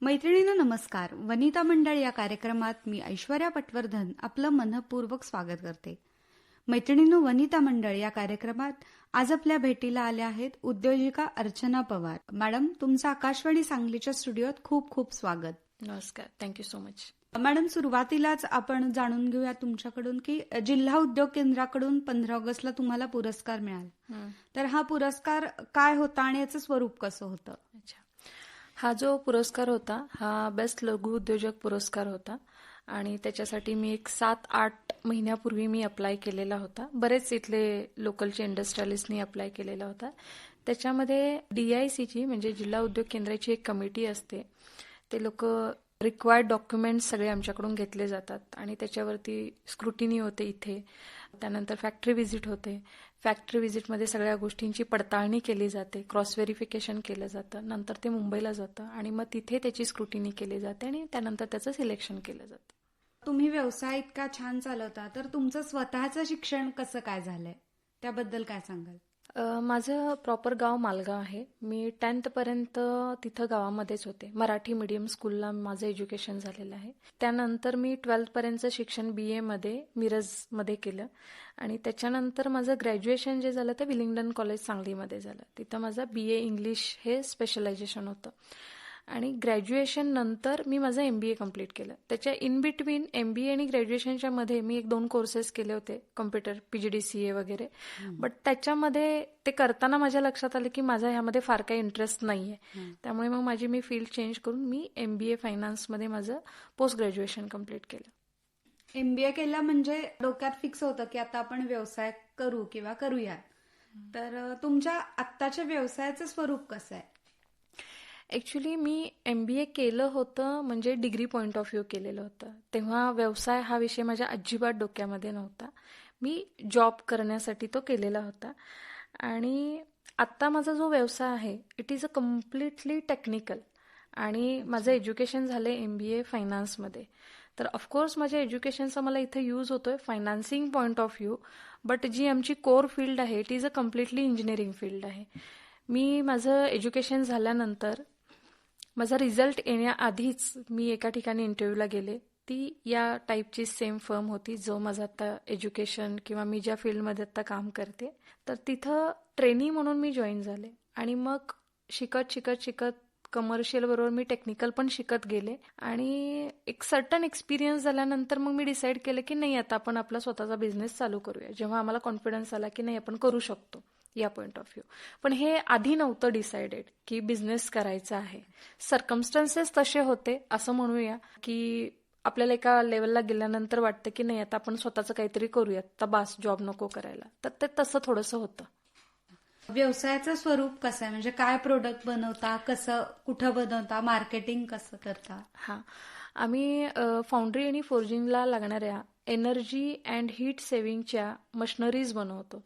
मैत्रिणींनो नमस्कार. वनिता मंडळ या कार्यक्रमात मी ऐश्वर्या पटवर्धन आपलं मनःपूर्वक स्वागत करते. मैत्रिणींनो, वनिता मंडळ या कार्यक्रमात आज आपल्या भेटीला आल्या आहेत उद्योजिका अर्चना पवार. मॅडम, तुमचं आकाशवाणी सांगलीच्या स्टुडिओत खूप खूप स्वागत. नमस्कार, थँक्यू सो मच. मॅडम, सुरुवातीलाच आपण जाणून घेऊया तुमच्याकडून की जिल्हा उद्योग केंद्राकडून 15 ऑगस्टला तुम्हाला पुरस्कार मिळाला. तर हा पुरस्कार काय होता आणि याचं स्वरूप कसं होतं? अच्छा, हा जो पुरस्कार होता हा बेस्ट लघु उद्योजक पुरस्कार होता आणि त्याच्यासाठी मी एक 7-8 महिन्यापूर्वी मी अप्लाय केलेला होता. बरेच इथले लोकलचे इंडस्ट्रियलिस्टनी अप्लाय केलेला होता. त्याच्यामध्ये DICची म्हणजे जिल्हा उद्योग केंद्राची एक कमिटी असते. ते लोक रिक्वायर्ड डॉक्युमेंट्स सगळे आमच्याकडून घेतले जातात आणि त्याच्यावरती स्क्रुटिनी होते इथे. त्यानंतर फॅक्टरी व्हिजिट होते. फॅक्टरी व्हिजिटमध्ये सगळ्या गोष्टींची पडताळणी केली जाते, क्रॉस व्हेरिफिकेशन केलं जातं. नंतर ते मुंबईला जातं आणि मग तिथे त्याची स्क्रुटिनी केली जाते आणि त्यानंतर त्याचं सिलेक्शन केलं जातं. तुम्ही व्यवसाय इतका छान चालवता, तर तुमचं स्वतःचं शिक्षण कसं काय झालंय त्याबद्दल काय सांगाल? माझं प्रॉपर गाव मालगाव आहे. मी 10th पर्यंत तिथं गावामध्येच होते. मराठी मीडियम स्कूलला माझं एज्युकेशन झालेलं आहे. त्यानंतर मी 12th पर्यंतचं शिक्षण BA मध्ये मिरजमध्ये केलं आणि त्याच्यानंतर माझं ग्रॅज्युएशन जे झालं ते विलिंग्डन कॉलेज सांगलीमध्ये झालं. तिथं माझं BA इंग्लिश हे स्पेशलायझेशन होतं आणि ग्रॅज्युएशन नंतर मी माझं MBA कम्प्लीट केलं. त्याच्या इन बिटवीन MBA आणि ग्रॅज्युएशनच्या मध्ये मी 1-2 कोर्सेस केले होते, कम्प्युटर PGDCA वगैरे. बट त्याच्यामध्ये ते करताना माझ्या लक्षात आलं की माझा ह्यामध्ये फार काही इंटरेस्ट नाहीये. त्यामुळे मग मी फील्ड चेंज करून मी MBA फायनान्समध्ये माझं पोस्ट ग्रॅज्युएशन कम्प्लीट केलं. MBA केला म्हणजे डोक्यात फिक्स होतं की आता आपण व्यवसाय करू किंवा करूया. तर तुमच्या आत्ताच्या व्यवसायाचं स्वरूप कसं आहे? ऍक्च्युली मी MBA केलं होतं म्हणजे डिग्री पॉइंट ऑफ व्ह्यू केलेलं होतं. तेव्हा व्यवसाय हा विषय माझ्या अजिबात डोक्यामध्ये नव्हता. मी जॉब करण्यासाठी तो केलेला होता आणि आत्ता माझा जो व्यवसाय आहे it is a completely technical आणि माझं एज्युकेशन झालंय MBA फायनान्समध्ये. तर ऑफकोर्स माझ्या एज्युकेशनचा मला इथे यूज होतोय financing point of view, but जी आमची कोर फील्ड आहे it is a completely engineering field आहे. मी माझं एज्युकेशन झाल्यानंतर माझा रिझल्ट येण्याआधीच मी एका ठिकाणी इंटरव्ह्यूला गेले. ती या टाईपची सेम फर्म होती जो माझं आता एज्युकेशन किंवा मी ज्या फील्डमध्ये आता काम करते. तर तिथं ट्रेनी म्हणून मी जॉईन झाले आणि मग शिकत कमर्शियल बरोबर मी टेक्निकल पण शिकत गेले आणि एक सर्टन एक्सपिरियन्स झाल्यानंतर मग मी डिसाईड केलं की नाही, आता आपण आपला स्वतःचा बिझनेस चालू करूया. जेव्हा आम्हाला कॉन्फिडन्स आला की नाही आपण करू शकतो या पॉइंट ऑफ व्ह्यू. पण हे आधी नव्हतं डिसाइडेड की बिझनेस करायचा आहे. सर्कमस्टन्सेस तसे होते असं म्हणूया की आपल्याला एका लेवलला गेल्यानंतर वाटतं की नाही आता आपण स्वतःचं काहीतरी करूयात, तर बास जॉब नको करायला. तर ते तसं थोडंसं होतं. व्यवसायाचं स्वरूप कसं आहे, म्हणजे काय प्रोडक्ट बनवता, कसं कुठं बनवता, मार्केटिंग कसं करता? हां, आम्ही फाउंड्री आणि फोर्जिंगला लागणाऱ्या एनर्जी अँड हीट सेव्हिंगच्या मशिनरीज बनवतो.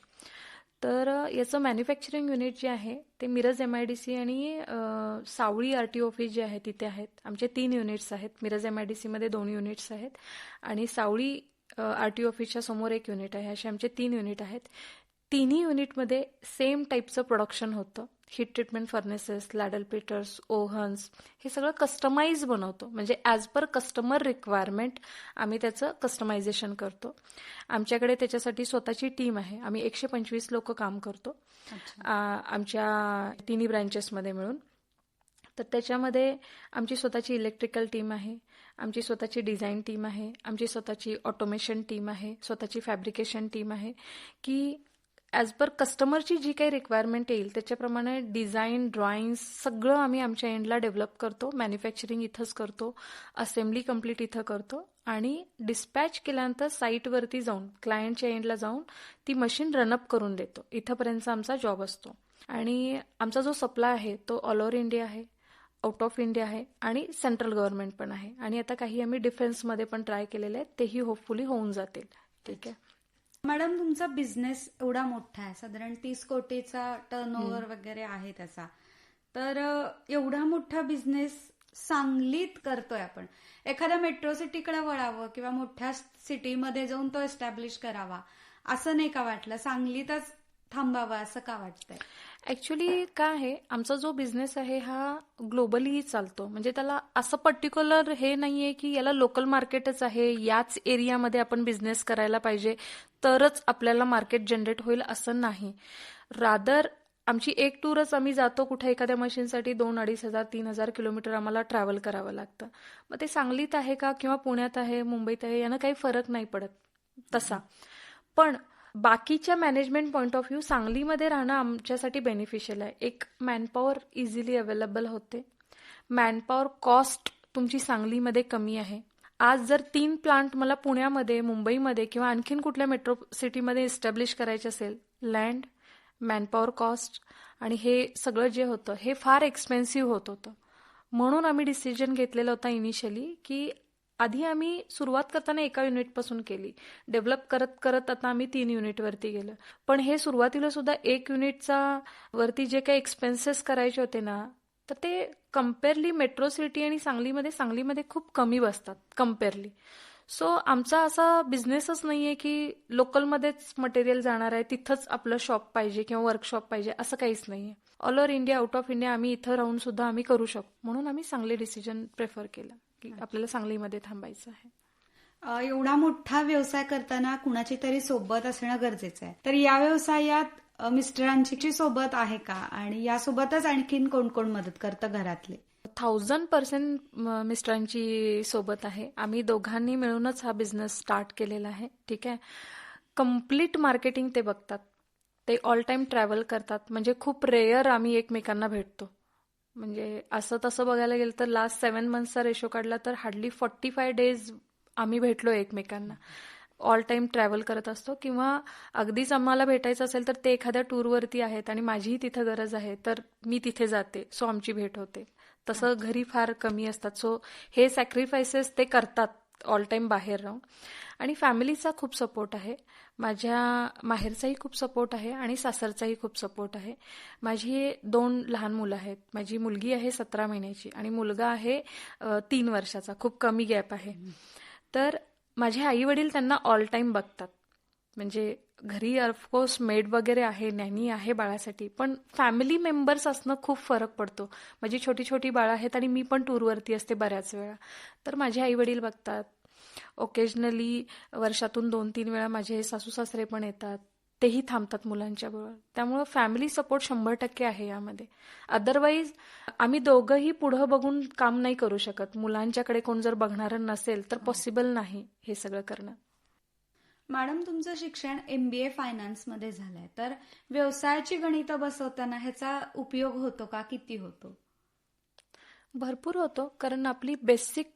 तर याचं मॅन्युफॅक्चरिंग युनिट जे आहे ते मिरज MIDC आणि सावळी RTO ऑफिस जे आहे तिथे आहेत. आमचे 3 युनिट्स आहेत. मिरज MIDC मध्ये 2 युनिट्स आहेत आणि सावळी RTO ऑफिसच्या समोर 1 युनिट आहे. असे आमचे 3 युनिट आहेत. तिन्ही युनिटमध्ये सेम टाईपचं प्रोडक्शन होतं. हीट ट्रीटमेंट फर्नेसेस, लॅडल पिटर्स, ओव्हन्स हे सगळं कस्टमाइज बनवतो. म्हणजे ॲज पर कस्टमर रिक्वायरमेंट आम्ही त्याचं कस्टमायझेशन करतो. आमच्याकडे त्याच्यासाठी स्वतःची टीम आहे. आम्ही 125 लोक काम करतो आमच्या तिन्ही ब्रँचेसमध्ये मिळून. तर त्याच्यामध्ये आमची स्वतःची इलेक्ट्रिकल टीम आहे, आमची स्वतःची डिझाईन टीम आहे, आमची स्वतःची ऑटोमेशन टीम आहे, स्वतःची फॅब्रिकेशन टीम आहे की ॲज पर कस्टमरची जी काही रिक्वायरमेंट येईल त्याच्याप्रमाणे डिझाईन, ड्रॉइंग्स सगळं आम्ही आमच्या एंडला डेव्हलप करतो. मॅन्युफॅक्चरिंग इथंच करतो, असेंब्ली कम्प्लीट इथं करतो आणि डिस्पॅच केल्यानंतर साईटवरती जाऊन क्लायंटच्या एंडला जाऊन ती मशीन रनअप करून देतो. इथंपर्यंतचा आमचा जॉब असतो आणि आमचा जो सप्लाय आहे तो ऑल ओव्हर इंडिया आहे, आउट ऑफ इंडिया आहे आणि सेंट्रल गव्हर्नमेंट पण आहे आणि आता काही आम्ही डिफेन्समध्ये पण ट्राय केलेले आहेत, तेही होपफुली होऊन जातील. ठीक आहे मॅडम, तुमचा बिझनेस एवढा मोठा आहे, साधारण 30 कोटीचा टर्नओव्हर वगैरे आहे त्याचा. तर एवढा मोठा बिझनेस सांगलीत करतोय आपण. एखाद्या मेट्रो सिटीकडे वळावं किंवा मोठ्या सिटीमध्ये जाऊन तो एस्टॅब्लिश करावा असं नाही का वाटलं? सांगलीतच थांबावं असं का वाटतंय? ॲक्च्युली काय आहे, आमचा जो बिझनेस आहे हा ग्लोबली चालतो. म्हणजे त्याला असं पर्टिक्युलर हे नाही आहे की याला लोकल मार्केटच आहे, याच एरियामध्ये आपण बिझनेस करायला पाहिजे तरच आपल्याला मार्केट जनरेट होईल असं नाही. रादर आमची एक टूरच आम्ही जातो कुठे एखाद्या मशीनसाठी 2,000-2,500 3,000 किलोमीटर आम्हाला ट्रॅव्हल करावं लागतं. मग ते सांगलीत आहे का किंवा पुण्यात आहे, मुंबईत आहे, यानं काही फरक नाही पडत तसा. पण बाकीच्या मॅनेजमेंट पॉईंट ऑफ व्ह्यू सांगलीमध्ये राहणं आमच्यासाठी बेनिफिशियल आहे. एक मॅनपॉवर इझिली अवेलेबल होते. मॅनपॉवर कॉस्ट तुमची सांगलीमध्ये कमी आहे. आज जर 3 प्लांट मला पुण्यामध्ये, मुंबईमध्ये किंवा आणखीन कुठल्या मेट्रो सिटीमध्ये इस्टॅब्लिश करायचे असेल, लँड, मॅनपॉवर कॉस्ट आणि हे सगळं जे होतं हे फार एक्सपेन्सिव्ह होत होतं. म्हणून आम्ही डिसिजन घेतलेला होता इनिशियली की आधी आम्ही सुरुवात करताना एका युनिटपासून केली, डेव्हलप करत करत आता आम्ही 3 युनिटवरती गेलो. पण हे सुरुवातीला सुद्धा 1 युनिटचा वरती जे काही एक्सपेन्सेस करायचे होते ना, तर ते कम्पेअरली मेट्रो सिटी आणि सांगलीमध्ये खूप कमी बसतात कम्पेअरली. सो आमचा असा बिझनेसच नाहीये की लोकलमध्येच मटेरियल जाणार आहे, तिथंच आपलं शॉप पाहिजे किंवा वर्कशॉप पाहिजे, असं काहीच नाहीये. All over India, out of India आम्ही इथं राहून सुद्धा आम्ही करू शकतो. म्हणून आम्ही सांगली डिसिजन प्रेफर केलं की आपल्याला सांगलीमध्ये थांबायचं आहे. एवढा मोठा व्यवसाय करताना कुणाची तरी सोबत असणं गरजेचं आहे. तर या व्यवसायात मिस्टरांची सोबत आहे का, आणि यासोबतच आणखीन कोण कोण मदत करतं घरातले? 1000% मिस्टरांची सोबत आहे. आम्ही दोघांनी मिळूनच हा बिझनेस स्टार्ट केलेला आहे. ठीक आहे. कम्प्लीट मार्केटिंग ते बघतात. ते ऑल टाइम ट्रॅव्हल करतात. म्हणजे खूप रेअर आम्ही एकमेकांना भेटतो. म्हणजे असं तसं बघायला गेलं तर लास्ट 7 मंथ्सचा रेशो काढला तर हार्डली 45 डेज आम्ही भेटलो एकमेकांना. ऑल टाइम ट्रॅव्हल करत असतो किंवा अगदीच आम्हाला भेटायचं असेल तर ते एखाद्या टूरवरती आहेत आणि माझीही तिथं गरज आहे तर मी तिथे जाते, सो आमची भेट होते. तसं घरी फार कमी असतात. सो हे सॅक्रिफायसेस ते करतात ऑल टाइम बाहेर राहून. आणि फॅमिलीचा खूप सपोर्ट आहे. माझ्या माहेरचाही खूप सपोर्ट आहे आणि सासरचाही खूप सपोर्ट आहे. माझी 2 लहान मुलं आहेत. माझी मुलगी आहे 17 महिन्याची आणि मुलगा आहे 3 वर्षाचा. खूप कमी गॅप आहे. तर माझे आई वडील त्यांना ऑल टाइम बघतात. म्हणजे घरी ऑफकोर्स मेड वगैरे आहे, नॅनी आहे बाळासाठी, पण फॅमिली मेंबर्स असणं खूप फरक पडतो. माझी छोटी छोटी बाळं आहेत आणि मी पण टूरवरती असते बऱ्याच वेळा. तर माझे आई वडील बघतात. ओकेजनली वर्षातून 2-3 वेळा माझे सासू सासरे पण येतात, तेही थांबतात मुलांच्या बरोबर. त्यामुळं फॅमिली सपोर्ट 100% आहे यामध्ये. अदरवाईज आम्ही दोघंही पुढं बघून काम नाही करू शकत. मुलांच्याकडे कोण जर बघणारं नसेल तर पॉसिबल नाही हे सगळं करणं. मॅडम, तुमचं शिक्षण MBA फायनान्समध्ये झालंय, तर व्यवसायाची गणितं बसवताना ह्याचा उपयोग होतो का? किती होतो? भरपूर होतो, कारण आपली बेसिक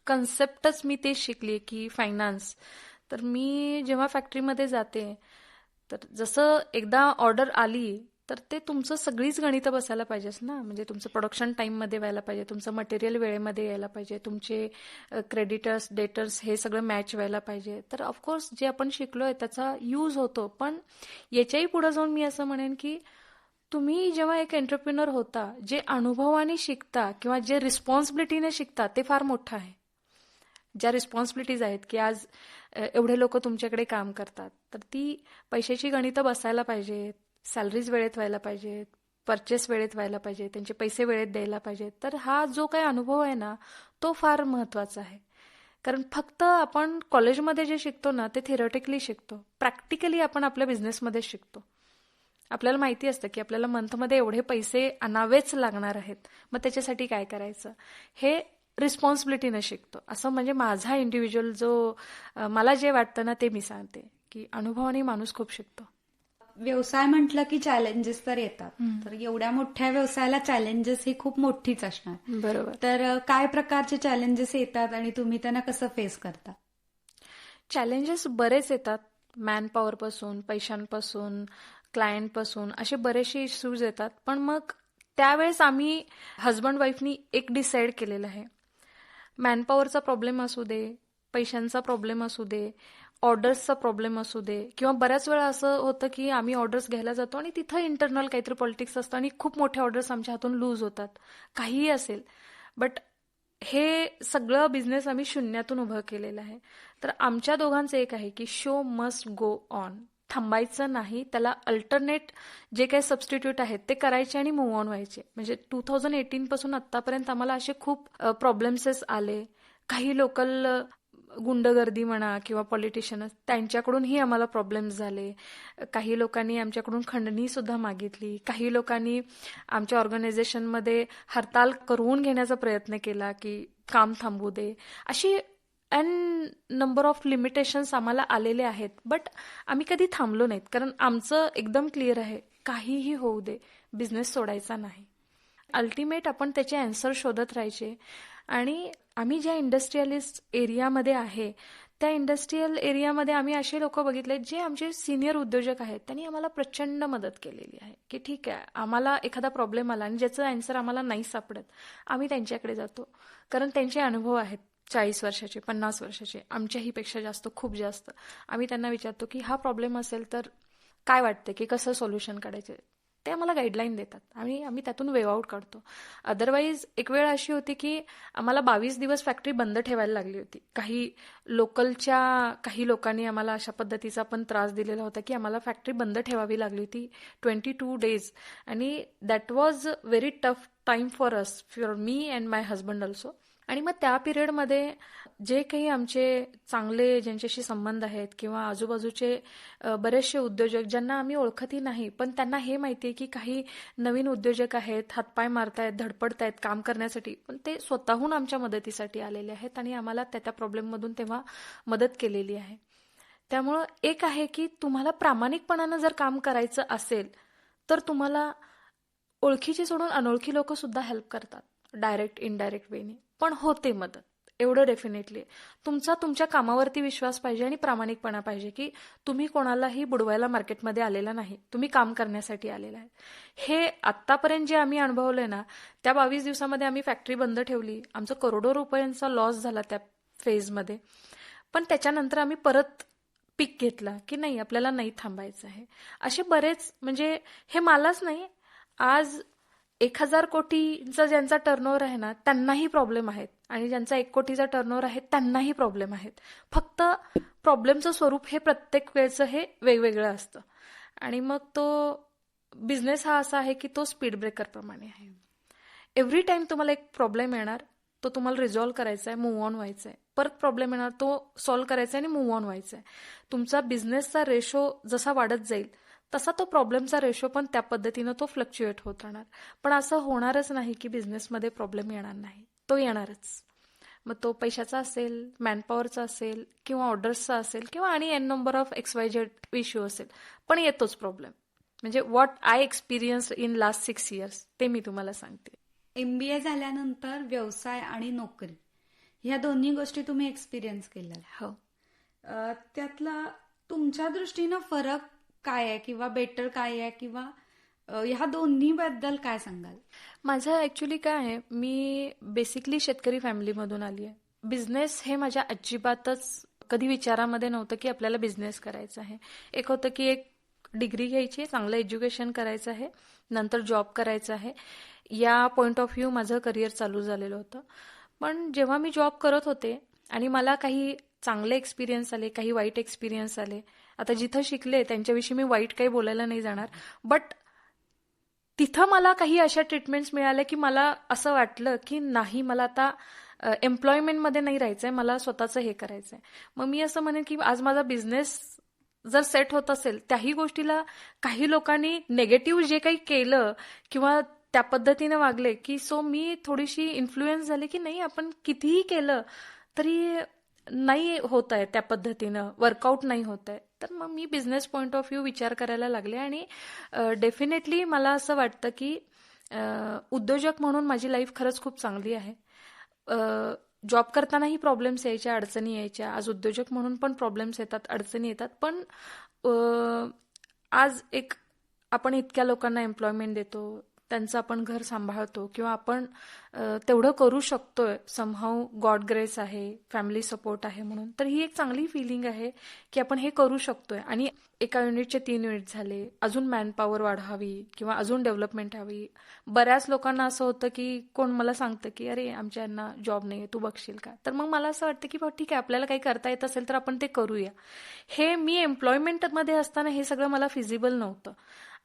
कन्सेप्टच मी तेच शिकली की फायनान्स. तर मी जेव्हा फॅक्टरीमध्ये जाते तर जसं एकदा ऑर्डर आली तर ते तुमचं सगळीच गणितं बसायला पाहिजेच ना. म्हणजे तुमचं प्रोडक्शन टाईममध्ये व्हायला पाहिजे, तुमचं मटेरियल वेळेमध्ये यायला पाहिजे, तुमचे क्रेडिटर्स डेटर्स हे सगळं मॅच व्हायला पाहिजे. तर ऑफकोर्स जे आपण शिकलोय त्याचा यूज होतो. पण याच्याही पुढे जाऊन मी असं म्हणेन की तुम्ही जेव्हा एक एंटरप्रिनर होता, जे अनुभवाने शिकता किंवा जे रिस्पॉन्सिबिलिटीने शिकता ते फार मोठं आहे. ज्या रिस्पॉन्सिबिलिटीज आहेत की आज एवढे लोक तुमच्याकडे काम करतात, तर ती पैशाची गणितं बसायला पाहिजेत, सॅलरीज वेळेत व्हायला पाहिजेत, परचेस वेळेत व्हायला पाहिजे, त्यांचे पैसे वेळेत द्यायला पाहिजेत. तर हा जो काही अनुभव आहे ना तो फार महत्वाचा आहे. कारण फक्त आपण कॉलेजमध्ये जे शिकतो ना ते थिअरेटिकली शिकतो, प्रॅक्टिकली आपण आपल्या बिझनेसमध्ये शिकतो. आपल्याला माहिती असतं की आपल्याला मंथमध्ये एवढे पैसे आणावेच लागणार आहेत, मग त्याच्यासाठी काय करायचं हे रिस्पॉन्सिबिलिटीने शिकतो. असं म्हणजे माझा इंडिव्हिज्युअल जो मला जे वाटतं ना ते मी सांगते की अनुभवाने माणूस खूप शिकतो. व्यवसाय म्हटलं की चॅलेंजेस तर येतात, तर एवढ्या मोठ्या व्यवसायाला चॅलेंजेस ही खूप मोठीच असणार. बरोबर. तर काय प्रकारचे चॅलेंजेस येतात आणि तुम्ही त्यांना कसं फेस करता? चॅलेंजेस बरेच येतात. मॅनपॉवरपासून, पैशांपासून, क्लायंटपासून असे बरेचसे इश्यूज येतात. पण मग त्यावेळेस आम्ही हजबंड वाईफनी एक डिसाईड केलेलं आहे. मॅनपॉवरचा प्रॉब्लेम असू दे, पैशांचा प्रॉब्लेम असू दे, ऑर्डर्सचा प्रॉब्लेम असू दे, किंवा बऱ्याच वेळा असं होतं की आम्ही ऑर्डर्स घ्यायला जातो आणि तिथं इंटरनल काहीतरी पॉलिटिक्स असतं आणि खूप मोठे ऑर्डर्स आमच्या हातून लूज होतात. काहीही असेल, बट हे सगळं बिझनेस आम्ही शून्यातून उभं केलेलं आहे. तर आमच्या दोघांचं एक आहे की शो मस्ट गो ऑन. थांबायचं नाही, त्याला अल्टरनेट जे काही सबस्टिट्यूट आहेत ते करायचे आणि मूव्ह ऑन व्हायचे. म्हणजे 2018 पासून आतापर्यंत आम्हाला असे खूप प्रॉब्लेम्सेस आले. काही लोकल गुंडगर्दी म्हणा किंवा पॉलिटिशियन त्यांच्याकडूनही आम्हाला प्रॉब्लेम्स झाले. काही लोकांनी आमच्याकडून खंडणी सुद्धा मागितली. काही लोकांनी आमच्या ऑर्गनायझेशनमध्ये हरताल करून घेण्याचा प्रयत्न केला की काम थांबू दे. अशी नंबर ऑफ लिमिटेशन्स आम्हाला आलेले आहेत. बट आम्ही कधी थांबलो नाहीत, कारण आमचं एकदम क्लिअर आहे, काहीही होऊ दे, बिझनेस सोडायचा नाही. अल्टिमेट आपण त्याचे आन्सर शोधत राहायचे. आणि आम्ही ज्या इंडस्ट्रियलिस्ट एरियामध्ये आहे त्या इंडस्ट्रियल एरियामध्ये आम्ही असे लोक बघितले जे आमचे सिनियर उद्योजक आहेत. त्यांनी आम्हाला प्रचंड मदत केलेली आहे की ठीक आहे, आम्हाला एखादा प्रॉब्लेम आला आणि ज्याचं आन्सर आम्हाला नाही सापडत, आम्ही त्यांच्याकडे जातो, कारण त्यांचे अनुभव आहेत 40 वर्षाचे, 50 वर्षाचे, आमच्याही पेक्षा जास्त, खूप जास्त. आम्ही त्यांना विचारतो की हा प्रॉब्लेम असेल तर काय वाटते की कसं सोल्युशन काढायचे. ते आम्हाला गाईडलाईन देतात आणि आम्ही त्यातून वेव आउट काढतो. अदरवाईज एक वेळ अशी होती की आम्हाला 22 दिवस फॅक्टरी बंद ठेवायला लागली होती. काही लोकांनी आम्हाला अशा पद्धतीचा पण त्रास दिलेला होता की आम्हाला फॅक्टरी बंद ठेवावी लागली होती 22 डेज. आणि that was very tough time for us, for me and my husband also. आणि मग त्या पिरियडमध्ये जे काही आमचे चांगले ज्यांच्याशी संबंध आहेत किंवा आजूबाजूचे बरेचसे उद्योजक ज्यांना आम्ही ओळखतही नाही, पण त्यांना हे माहिती आहे की काही नवीन उद्योजक आहेत, हातपाय मारतायत, धडपडतायत काम करण्यासाठी, पण ते स्वतःहून आमच्या मदतीसाठी आलेले आहेत आणि आम्हाला त्या प्रॉब्लेममधून तेव्हा मदत केलेली आहे. त्यामुळं एक आहे की तुम्हाला प्रामाणिकपणानं जर काम करायचं असेल तर तुम्हाला ओळखीची सोडून अनोळखी लोक सुद्धा हेल्प करतात, डायरेक्ट इनडायरेक्ट वेने, पण होते मदत. एवढं डेफिनेटली तुमच्या कामावरती विश्वास पाहिजे आणि प्रामाणिकपणा पाहिजे की तुम्ही कोणालाही बुडवायला मार्केटमध्ये आलेला नाही, तुम्ही काम करण्यासाठी आलेला आहे. हे आत्तापर्यंत जे आम्ही अनुभवलंय ना, त्या 22 दिवसामध्ये आम्ही फॅक्टरी बंद ठेवली, आमचं करोडो रुपयांचा लॉस झाला त्या फेजमध्ये, पण त्याच्यानंतर आम्ही परत पीक घेतला की नाही, आपल्याला नाही थांबायचं आहे. असे बरेच, म्हणजे हे मलाच नाही, आज 1000 कोटीचा ज्यांचा टर्नओव्हर आहे ना त्यांनाही प्रॉब्लेम आहेत आणि ज्यांचा 1 कोटीचा टर्नओव्हर आहे त्यांनाही प्रॉब्लेम आहेत. फक्त प्रॉब्लेमचं स्वरूप हे प्रत्येक वेळचं हे वेगवेगळं असतं. आणि मग तो बिझनेस हा असा आहे की तो स्पीड ब्रेकर प्रमाणे आहे. एव्हरी टाइम तुम्हाला एक प्रॉब्लेम येणार, तो तुम्हाला रिझॉल्व्ह करायचा आहे, मूव्ह ऑन व्हायचं आहे. परत प्रॉब्लेम येणार, तो सॉल्व्ह करायचा आहे आणि मूव्ह ऑन व्हायचं आहे. तुमचा बिझनेसचा रेशो जसा वाढत जाईल तसा तो प्रॉब्लेमचा रेशो पण त्या पद्धतीनं तो फ्लक्च्युएट होत राहणार. पण असं होणारच नाही की बिझनेसमध्ये प्रॉब्लेम येणार नाही, तो येणारच. मग तो पैशाचा असेल, मॅनपॉवरचा असेल किंवा ऑर्डर्सचा असेल किंवा आणि N number of XYZ issue असेल, पण येतोच प्रॉब्लेम. म्हणजे what I experience in last 6 years ते मी तुम्हाला सांगते. MBA झाल्यानंतर व्यवसाय आणि नोकरी ह्या दोन्ही गोष्टी तुम्ही एक्सपिरियन्स केल्या. हो. त्यातला तुमच्या दृष्टीनं फरक काय आहे किंवा बेटर काय आहे किंवा ह्या दोन्ही बद्दल काय सांगाल? माझं ऍक्च्युली काय आहे, मी बेसिकली शेतकरी फॅमिलीमधून आली आहे. बिझनेस हे माझ्या अजिबातच कधी विचारामध्ये नव्हतं की आपल्याला बिझनेस करायचा आहे. एक होतं की एक डिग्री घ्यायची, चांगलं एज्युकेशन करायचं आहे, नंतर जॉब करायचा आहे, या पॉइंट ऑफ व्ह्यू माझं करिअर चालू झालेलं होतं. पण जेव्हा मी जॉब करत होते आणि मला काही चांगले एक्सपिरियन्स आले, काही वाईट एक्सपिरियन्स आले. आता जिथं शिकले त्यांच्याविषयी मी वाईट काही बोलायला नाही जाणार, बट तिथं मला काही अशा ट्रीटमेंट्स मिळाल्या की मला असं वाटलं की नाही, मला आता एम्प्लॉयमेंटमध्ये नाही राहायचंय, मला स्वतःचं हे करायचंय. मग मी असं म्हणेन की आज माझा बिझनेस जर सेट होत असेल, त्याही गोष्टीला काही लोकांनी नेगेटिव्ह जे काही केलं किंवा त्या पद्धतीने वागले की सो मी थोडीशी इन्फ्लुएन्स झाले की नाही, आपण कितीही केलं तरी नाही होत आहे, त्या पद्धतीनं वर्कआउट नाही होत आहे. तर मग मी बिझनेस पॉइंट ऑफ व्ह्यू विचार करायला लागले आणि डेफिनेटली मला असं वाटतं की उद्योजक म्हणून माझी लाईफ खरंच खूप चांगली आहे. जॉब करतानाही प्रॉब्लेम्स यायच्या, अडचणी यायच्या, आज उद्योजक म्हणून पण प्रॉब्लेम्स येतात, अडचणी येतात, पण आज एक आपण इतक्या लोकांना एम्प्लॉयमेंट देतो, त्यांचं आपण घर सांभाळतो किंवा आपण तेवढं करू शकतोय, समहाऊ गॉड ग्रेस आहे, फॅमिली सपोर्ट आहे म्हणून, तर ही एक चांगली फिलिंग आहे की आपण हे करू शकतोय. आणि एका युनिटचे 3 युनिट झाले, अजून मॅनपॉवर वाढवावी किंवा अजून डेव्हलपमेंट हवी. बऱ्याच लोकांना असं होतं की कोण मला सांगतं की अरे आमच्या यांना जॉब नाही आहे, तू बघशील का? तर मग मला असं वाटतं की बा ठीक आहे, आपल्याला काही करता येत असेल तर आपण ते करूया. हे मी एम्प्लॉयमेंटमध्ये असताना हे सगळं मला फिजिबल नव्हतं.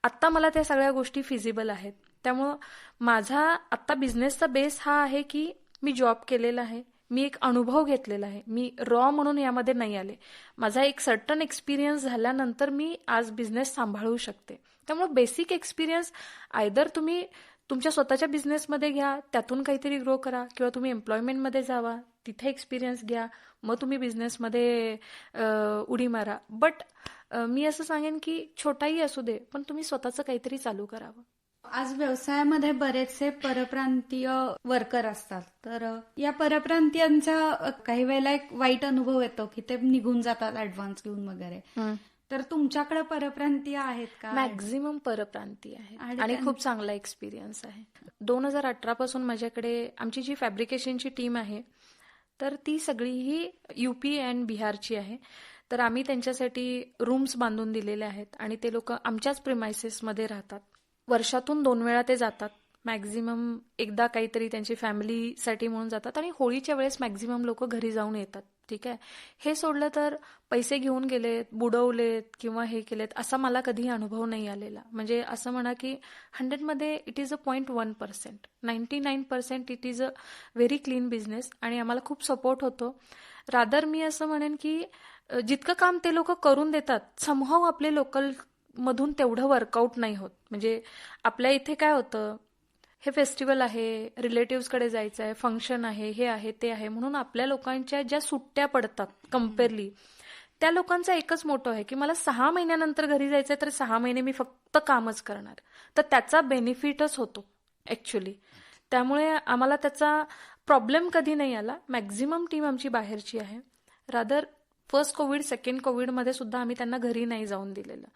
आत्ता मला त्या सगळ्या गोष्टी फिजिबल आहेत. त्यामुळं माझा आत्ता बिझनेसचा बेस हा आहे की मी जॉब केलेला आहे, मी एक अनुभव घेतलेला आहे, मी रॉ म्हणून यामध्ये नाही आले. माझा एक सर्टन एक्सपिरियन्स झाल्यानंतर मी आज बिझनेस सांभाळू शकते. त्यामुळे बेसिक एक्सपिरियन्स आयदर तुम्ही तुमच्या स्वतःच्या बिझनेसमध्ये घ्या, त्यातून काहीतरी ग्रो करा, किंवा तुम्ही एम्प्लॉयमेंटमध्ये जावा, तिथे एक्सपिरियन्स घ्या, मग तुम्ही बिझनेसमध्ये उडी मारा. बट मी असं सांगेन की छोटाही असू दे, पण तुम्ही स्वतःचं काहीतरी चालू करावं. आज व्यवसायामध्ये बरेचसे परप्रांतीय वर्कर असतात, तर या परप्रांतीयांचा काही वेळेला एक वाईट अनुभव येतो की ते निघून जातात ऍडव्हान्स घेऊन वगैरे. तर तुमच्याकडे परप्रांतीय आहेत का? मॅक्झिमम परप्रांतीय आहे आणि खूप चांगला एक्सपिरियन्स आहे. 2018 पासून माझ्याकडे आमची जी फॅब्रिकेशनची टीम आहे तर ती सगळी ही UP अँड बिहारची आहे. तर आम्ही त्यांच्यासाठी रूम्स बांधून दिलेले आहेत आणि ते लोक आमच्याच प्रिमायसेसमध्ये राहतात. वर्षातून 2 वेळा ते जातात. मॅक्झिमम एकदा काहीतरी त्यांची फॅमिलीसाठी म्हणून जातात आणि होळीच्या वेळेस मॅक्झिमम लोक घरी जाऊन येतात. ठीक आहे, हे सोडलं तर पैसे घेऊन गेलेत, बुडवलेत किंवा हे केलेत असा मला कधी अनुभव नाही आलेला. म्हणजे असं म्हणा की 100मध्ये it is a 0.1%, 99% it is a very clean business आणि आम्हाला खूप सपोर्ट होतो. रादर मी असं म्हणेन की जितकं काम ते लोक करून देतात समहाऊ आपले लोकल मधून तेवढं वर्कआउट नाही होत. म्हणजे आपल्या इथे काय होतं, हे फेस्टिवल आहे, रिलेटिव्हकडे जायचं आहे, फंक्शन आहे, हे आहे ते आहे, म्हणून आपल्या लोकांच्या ज्या सुट्ट्या पडतात कम्पेअरली, त्या लोकांचा एकच मोठं आहे की मला 6 महिन्यानंतर घरी जायचंय तर 6 महिने मी फक्त कामच करणार. तर त्याचा बेनिफिटच होतो ऍक्च्युली. त्यामुळे आम्हाला त्याचा प्रॉब्लेम कधी नाही आला. मॅक्झिमम टीम आमची बाहेरची आहे. रादर फर्स्ट कोविड, सेकंड कोविडमध्ये सुद्धा आम्ही त्यांना घरी नाही जाऊन दिलेलं.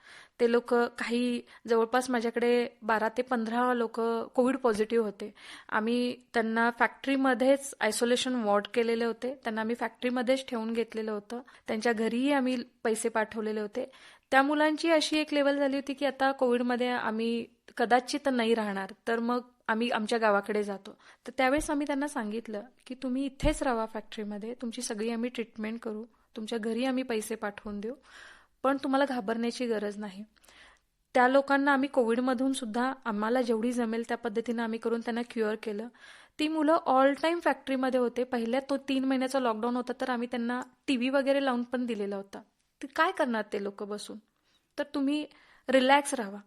ते लोक काही जवळपास माझ्याकडे 12 ते 15 लोक कोविड पॉझिटिव्ह होते. आम्ही त्यांना फॅक्टरीमध्येच आयसोलेशन वॉर्ड केलेले होते. त्यांना आम्ही फॅक्टरीमध्येच ठेवून घेतलेलं होतं. त्यांच्या घरीही आम्ही पैसे पाठवलेले होते. त्या मुलांची अशी एक लेवल झाली होती की आता कोविडमध्ये आम्ही कदाचित नाही राहणार, तर मग आम्ही आमच्या गावाकडे जातो. तर त्यावेळेस आम्ही त्यांना सांगितलं की तुम्ही इथेच राहा फॅक्टरीमध्ये, तुमची सगळी आम्ही ट्रीटमेंट करू, तुमच्या घरी आम्ही पैसे पाठवून देऊ, पण तुम्हाला घाबरण्याची गरज नाही. त्या लोकांना आम्ही कोविडमधून सुद्धा आम्हाला जेवढी जमेल त्या पद्धतीनं आम्ही करून त्यांना क्युअर केलं. ती मुलं ऑल टाईम फॅक्टरीमध्ये होते. पहिल्या 3 महिन्याचा लॉकडाऊन होता तर आम्ही त्यांना टीव्ही वगैरे लावून पण दिलेला होता. ते काय करणार ते लोक बसून, तर तुम्ही रिलॅक्स राहा,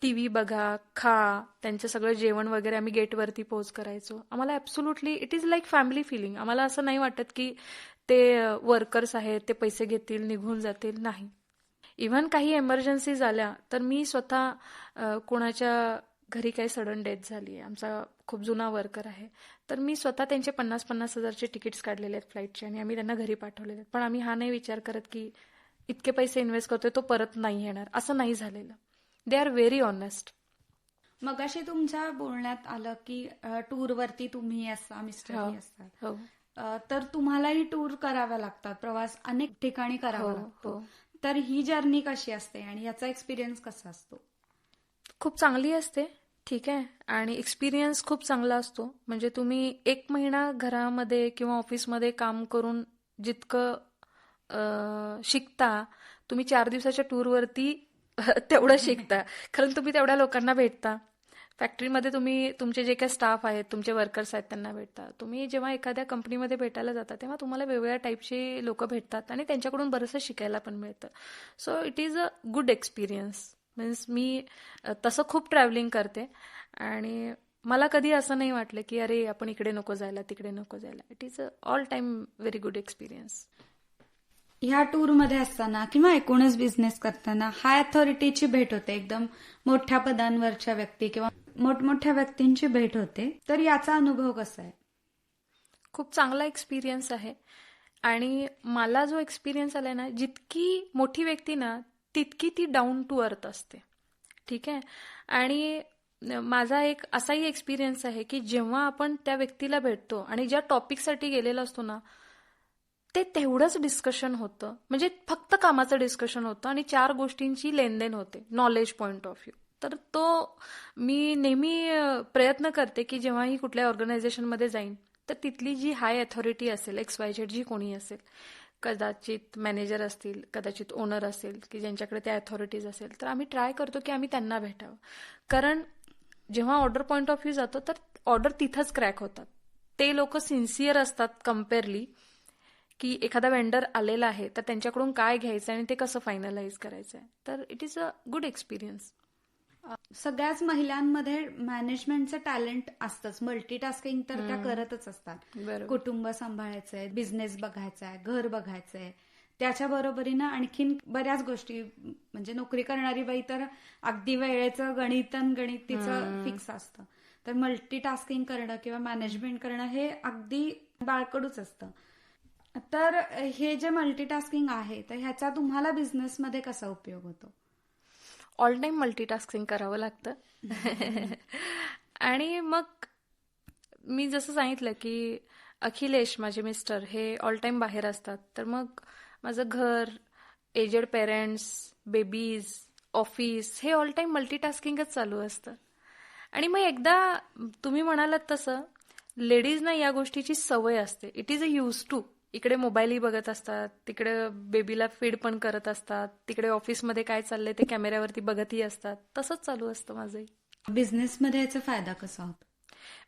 टीव्ही बघा, खा. त्यांचं सगळं जेवण वगैरे आम्ही गेटवरती पोच करायचो. आम्हाला absolutely it is like family feeling. आम्हाला असं नाही वाटत की ते वर्कर्स आहेत, ते पैसे घेतील निघून जातील, नाही. इव्हन काही एमर्जन्सी झाल्या तर मी स्वतः कोणाच्या घरी काही सडन डेथ झाली आहे, आमचा खूप जुना वर्कर आहे, तर मी स्वतः त्यांचे 50-50 हजारचे तिकीट्स काढलेले आहेत फ्लाईटचे आणि आम्ही त्यांना घरी पाठवलेले आहेत. पण आम्ही हा नाही विचार करत की इतके पैसे इन्व्हेस्ट करतोय तो परत नाही येणार, असं नाही झालेलं. They are very honest. मगाशी तुमच्या बोलण्यात आलं की टूरवरती तुम्ही असता, मिस्टरही असतात, हो, तर तुम्हालाही टूर कराव्या लागतात, प्रवास अनेक ठिकाणी करावा लागतो. तर ही जर्नी कशी असते आणि याचा एक्सपिरियन्स कसा असतो? खूप चांगली असते. ठीक आहे, आणि एक्सपिरियन्स खूप चांगला असतो. म्हणजे तुम्ही 1 महिना घरामध्ये किंवा ऑफिसमध्ये काम करून जितकं शिकता, तुम्ही 4 दिवसाच्या टूरवरती तेवढं शिकता, कारण तुम्ही तेवढ्या लोकांना भेटता. फॅक्टरीमध्ये तुम्ही तुमचे जे काही स्टाफ आहेत, तुमचे वर्कर्स आहेत त्यांना भेटता. तुम्ही जेव्हा एखाद्या कंपनीमध्ये भेटायला जाता तेव्हा तुम्हाला वेगवेगळ्या टाईपचे लोक भेटतात आणि त्यांच्याकडून बरंचसं शिकायला पण मिळतं. So it is a good experience. Means मी तसं खूप ट्रॅव्हलिंग करते आणि मला कधी असं नाही वाटलं की अरे आपण इकडे नको जायला, तिकडे नको जायला. It is a all time very good experience. ह्या टूरमध्ये असताना किंवा एकूणच बिझनेस करताना हाय अथॉरिटीची भेट होते, एकदम मोठ्या पदांवरच्या व्यक्ती किंवा मोठमोठ्या व्यक्तींची भेट होते, तर याचा अनुभव कसा आहे? खूप चांगला एक्सपिरियन्स आहे. आणि मला जो एक्सपिरियन्स आलाय ना, जितकी मोठी व्यक्ती ना तितकी ती डाऊन टू अर्थ असते. ठीक आहे, आणि माझा एक असाही एक्सपिरियन्स आहे की जेव्हा आपण त्या व्यक्तीला भेटतो आणि ज्या टॉपिकसाठी गेलेला असतो ना, ते तेवढंच डिस्कशन होतं, म्हणजे फक्त कामाचं डिस्कशन होतं आणि 4 गोष्टींची लेनदेन होते नॉलेज पॉइंट ऑफ व्ह्यू. तर तो मी नेहमी प्रयत्न करते की जेव्हाही कुठल्या ऑर्गनायझेशनमध्ये जाईन तर तिथली जी हाय अथॉरिटी असेल, XYZ जी कोणी असेल, कदाचित मॅनेजर असतील, कदाचित ओनर असेल की ज्यांच्याकडे त्या अथॉरिटीज असेल, तर आम्ही ट्राय करतो की आम्ही त्यांना भेटावं. कारण जेव्हा ऑर्डर पॉइंट ऑफ व्ह्यू जातो तर ऑर्डर तिथंच क्रॅक होतात. ते लोक सिन्सिअर असतात कम्पेअरली, की एखादा वेंडर आलेला आहे तर त्यांच्याकडून काय घ्यायचं आणि ते कसं फायनलाइज करायचं आहे. तर it is a good experience. सगळ्याच महिलांमध्ये मॅनेजमेंटचं टॅलेंट असतंच. मल्टीटास्किंग तर त्या करतच असतात. बरोबर. कुटुंब सांभाळायचंय, बिझनेस बघायचाय, घर बघायचंय, त्याच्या बरोबरीनं आणखीन बऱ्याच गोष्टी. म्हणजे नोकरी करणारी बाई तर अगदी वेळेचं गणित तिचं फिक्स असतं. तर मल्टीटास्किंग करणं किंवा मॅनेजमेंट करणं हे अगदी बाळकडूच असतं. तर हे जे मल्टीटास्किंग आहे तर ह्याचा तुम्हाला बिझनेसमध्ये कसा उपयोग होतो? ऑल टाइम मल्टीटास्किंग करावं लागतं. आणि मग मी जसं सांगितलं की अखिलेश माझे मिस्टर हे ऑल टाइम बाहेर असतात, तर मग माझं घर, एजेड पेरेंट्स, बेबीज, ऑफिस हे ऑल टाइम मल्टीटास्किंगच चालू असतं. आणि मग एकदा तुम्ही म्हणालात तसं लेडीजना या गोष्टीची सवय असते. It is a use to. इकडे मोबाईलही बघत असतात, तिकडे बेबीला फीड पण करत असतात, तिकडे ऑफिसमध्ये काय चाललंय ते कॅमेऱ्यावरती बघतही असतात. तसंच चालू असतं माझंही. बिझनेसमध्ये याचा फायदा कसा होतो?